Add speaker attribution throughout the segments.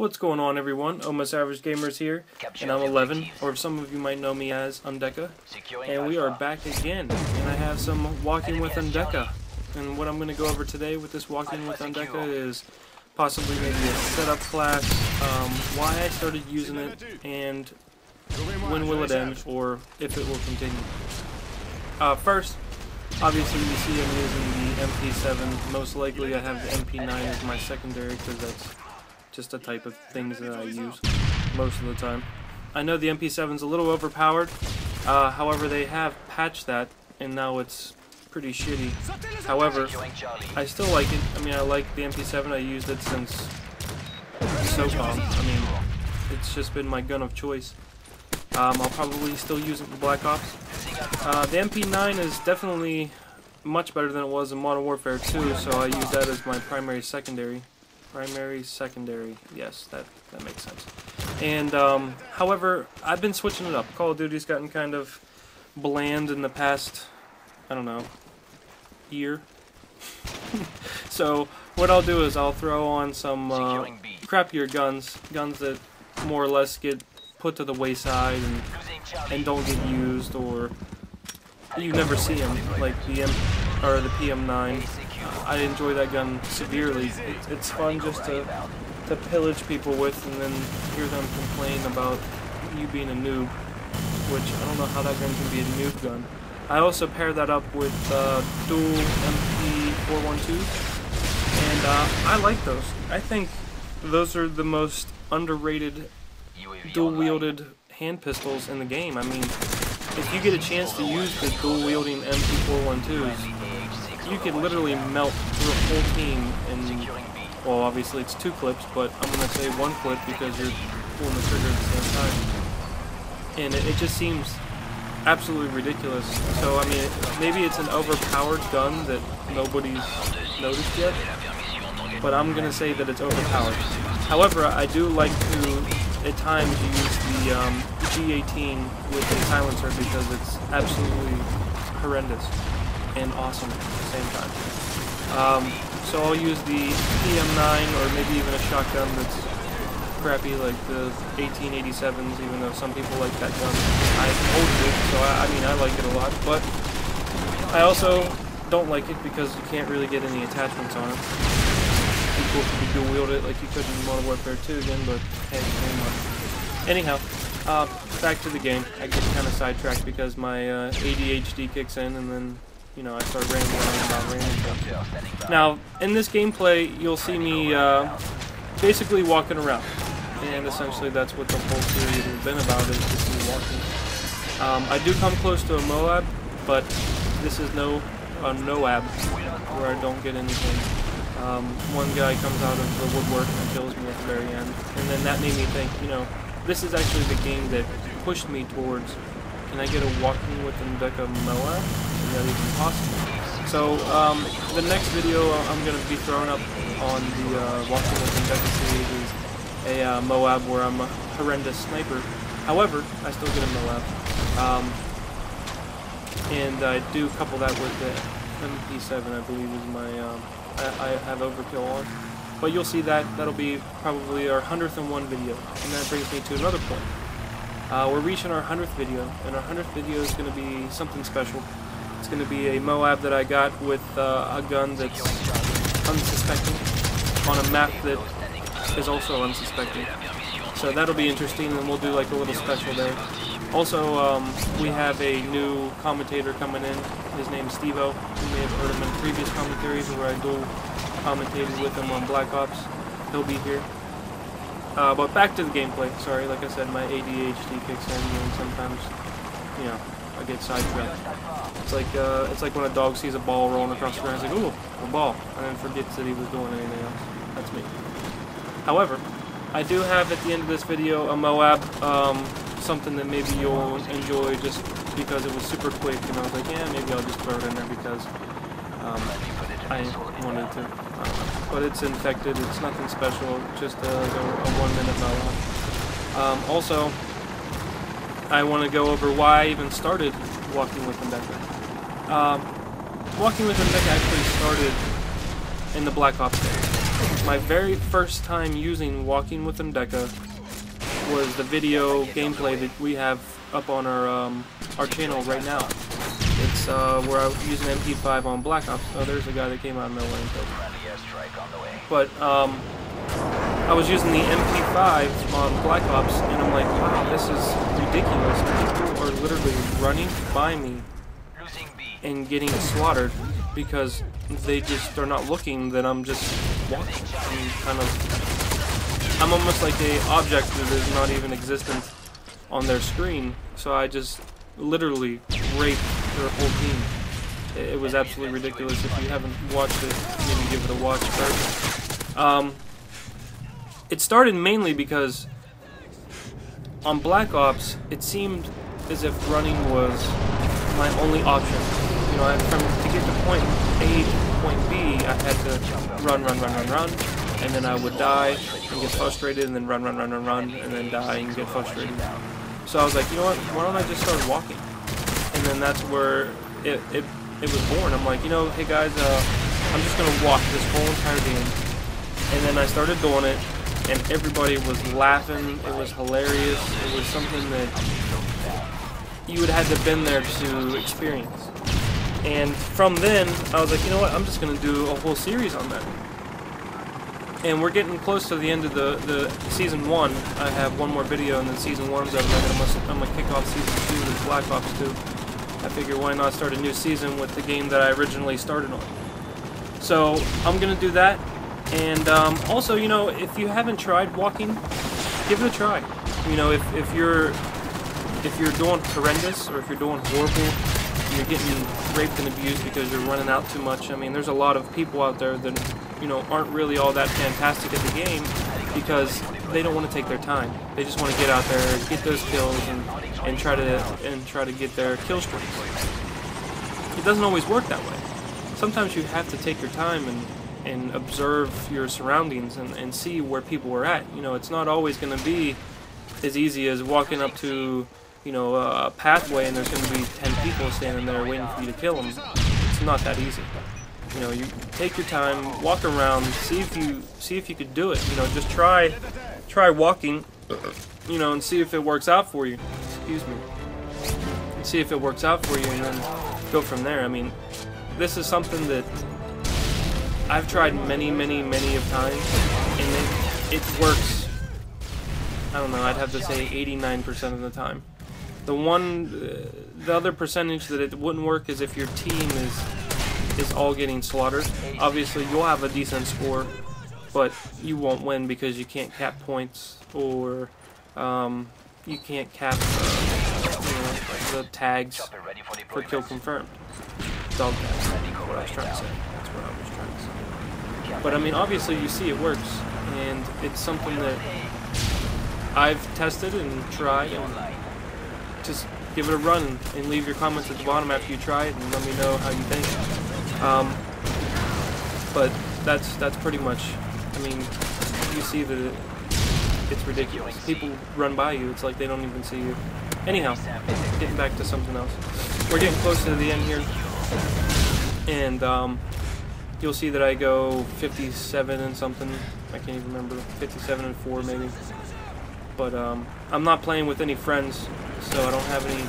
Speaker 1: What's going on, everyone? Almost Average Gamers here, and I'm 11, or some of you might know me as Undeca, and we are back again, and I have some Walking with Undeca, and what I'm going to go over today with this Walking with Undeca is possibly maybe a setup class, why I started using it, and when will it end, or if it will continue. First, obviously you see I'm using the MP7, most likely I have the MP9 as my secondary, because that's just a type of things that I use most of the time. I know the MP7's a little overpowered, however they have patched that and now it's pretty shitty. However, I still like it. I mean, I like the MP7, I used it since SOCOM. I mean, it's just been my gun of choice. I'll probably still use it in Black Ops. The MP9 is definitely much better than it was in Modern Warfare 2, so I use that as my primary secondary. Yes, that makes sense. And, however, I've been switching it up. Call of Duty's gotten kind of bland in the past, I don't know, year. So, what I'll do is I'll throw on some crappier guns that more or less get put to the wayside and don't get used, or you never see them, like the PM9. I enjoy that gun severely. It's fun just to pillage people with and then hear them complain about you being a noob, which I don't know how that gun can be a noob gun. I also pair that up with dual MP412s, and I like those. I think those are the most underrated dual-wielded hand pistols in the game. I mean, if you get a chance to use the dual-wielding MP412s, you could literally melt through a whole team in, well, obviously it's 2 clips, but I'm going to say 1 clip because you're pulling the trigger at the same time. And it just seems absolutely ridiculous. So, I mean, maybe it's an overpowered gun that nobody's noticed yet, but I'm going to say that it's overpowered. However, I do like to, at times, use the G18 with a silencer because it's absolutely horrendous and awesome at the same time. So I'll use the PM9 or maybe even a shotgun that's crappy like the 1887s, even though some people like that gun. I hold it, so I mean I like it a lot, but I also don't like it because you can't really get any attachments on it. It'd be cool if you could dual wield it like you could in Modern Warfare 2 again, but hey, anyhow, back to the game. I get kind of sidetracked because my ADHD kicks in and then, you know, I start rambling about random stuff. Now, in this gameplay, you'll see me basically walking around, and essentially that's what the whole series has been about, is just me walking. I do come close to a Moab, but this is no Noab, where I don't get anything. One guy comes out of the woodwork and kills me at the very end, and then that made me think, you know, this is actually the game that pushed me towards, can I get a Walking with Undeca Moab? Is that even possible? So, the next video I'm going to be throwing up on the Walking with Undeca series is a Moab where I'm a horrendous sniper. However, I still get a Moab. And I do couple that with the MP7, I believe is my, I have overkill on. But you'll see that, that'll be probably our 101 video. And that brings me to another point. We're reaching our 100th video, and our 100th video is going to be something special. It's going to be a Moab that I got with a gun that's unsuspecting on a map that is also unsuspecting. So that'll be interesting, and we'll do like a little special there. Also, we have a new commentator coming in. His name's Steve-O. You may have heard him in previous commentaries where I dual commentated with him on Black Ops. He'll be here. But back to the gameplay. Sorry, like I said, my ADHD kicks in, and sometimes, you know, I get sidetracked. It's like when a dog sees a ball rolling across the ground, he's like, ooh, a ball, and then forgets that he was doing anything else. That's me. However, I do have at the end of this video a Moab, something that maybe you'll enjoy just because it was super quick, and I was like, yeah, maybe I'll just throw it in there because I wanted to. But it's infected, it's nothing special, just a 1-minute Moab. Also, I want to go over why I even started Walking with Undeca. Walking with Undeca actually started in the Black Ops days. my very first time using walking with Undeca was the video gameplay that we have up on our channel right now. It's where I was using MP5 on Black Ops. Oh, there's a guy that came out of nowhere and killed me. But I was using the MP5 on Black Ops, and I'm like, wow, this is ridiculous. People are literally running by me and getting slaughtered because they're not looking, that I'm just walking. I'm almost like a object that is not even existent on their screen, so I just literally raped their whole team. It was absolutely ridiculous. If you haven't watched it, maybe give it a watch first. It started mainly because on Black Ops, it seemed as if running was my only option. You know, to get to point A to point B, I had to run, and then I would die and get frustrated, and then run, and then die and get frustrated. So I was like, you know what, why don't I just start walking? And then that's where it was born. I'm like, you know, hey guys, I'm just gonna walk this whole entire game. And then I started doing it, and everybody was laughing. It was hilarious. It was something that you would have had to been there to experience. And from then, I was like, you know what, I'm just gonna do a whole series on that. And we're getting close to the end of the Season 1. I have one more video, and then Season 1's over, and I'm gonna kick off Season 2 with Black Ops 2. I figure why not start a new season with the game that I originally started on. So I'm gonna do that. And also, you know, if you haven't tried walking, give it a try. You know, if you're doing horrendous, or if you're doing horrible, you're getting raped and abused because you're running out too much. I mean, there's a lot of people out there that, you know, aren't really all that fantastic at the game because they don't want to take their time. They just want to get out there, get those kills, and try to get their kill streaks. It doesn't always work that way. Sometimes you have to take your time and observe your surroundings and see where people are at. You know, it's not always going to be as easy as walking up to, you know, a pathway and there's going to be 10 people standing there waiting for you to kill them. It's not that easy. You know, you take your time, walk around, see if you could do it. You know, just try walking, you know, and see if it works out for you. Excuse me. And see if it works out for you, and then go from there. I mean, this is something that I've tried many of times, and it works. I don't know, I'd have to say 89% of the time. The other percentage that it wouldn't work is if your team is all getting slaughtered. Obviously, you'll have a decent score, but you won't win because you can't cap points, or you can't cap the tags for kill confirmed. Dog tags. That's what I was trying to say. That's what I was trying to say. But I mean, obviously, you see it works, and it's something that I've tested and tried, and just give it a run and leave your comments at the bottom after you try it and let me know how you think. But that's pretty much, I mean, you see that it's ridiculous. People run by you, it's like they don't even see you. Anyhow, getting back to something else. We're getting close to the end here, and you'll see that I go 57 and something. I can't even remember, 57 and 4 maybe. But I'm not playing with any friends, so I don't have any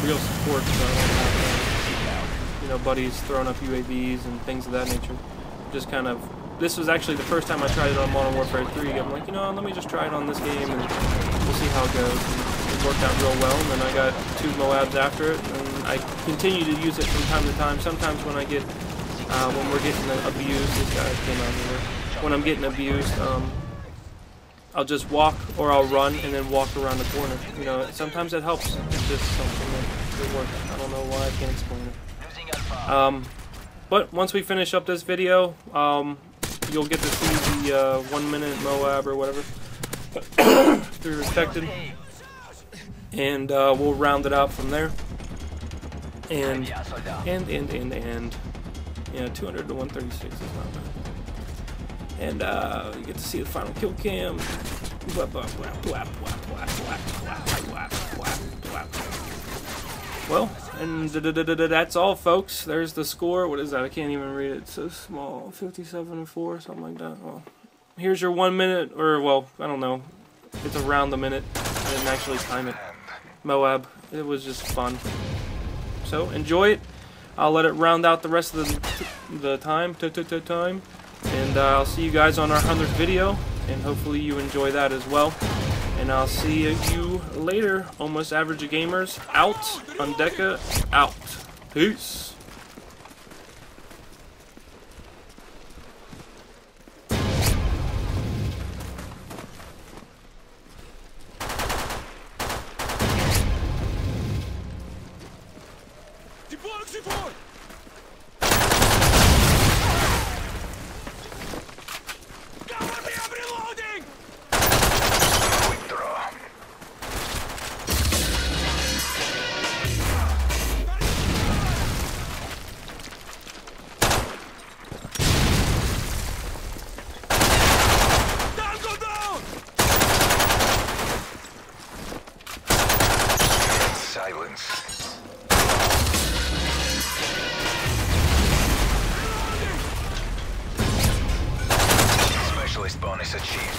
Speaker 1: real support. So I don't have, you know, buddies throwing up UAVs and things of that nature. Just kind of. This was actually the first time I tried it on Modern Warfare 3. I'm like, you know, let me just try it on this game and we'll see how it goes. And it worked out real well, and then I got 2 Moabs after it, and I continue to use it from time to time. Sometimes when I get, when we're getting abused, this guy came out here. When I'm getting abused, I'll just walk, or I'll run and then walk around the corner. You know, sometimes it helps. It's just something that works. I don't know why, I can't explain it. But once we finish up this video, you'll get to see the 1 minute Moab or whatever through Respected, and we'll round it out from there. And yeah, 200 to 136 is not bad. And you get to see the final kill cam. Well, and that's all, folks. There's the score. What is that? I can't even read it. It's so small. 57 and 4, something like that. Well, here's your 1 minute, or well, I don't know. It's around the minute. I didn't actually time it. Moab. It was just fun. So enjoy it. I'll let it round out the rest of the time. And I'll see you guys on our 100th video. And hopefully you enjoy that as well. And I'll see you later. Almost Average Gamers out. Undeca out. Peace.
Speaker 2: Specialist bonus achieved.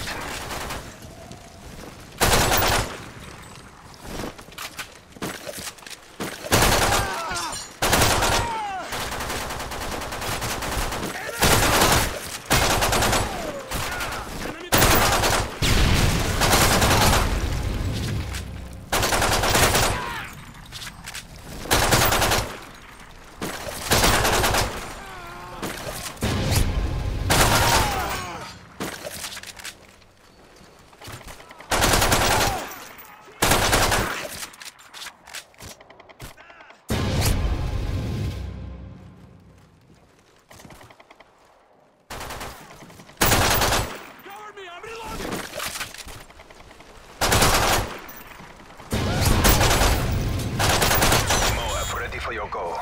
Speaker 2: For your goal.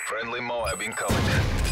Speaker 2: Friendly Moab incoming.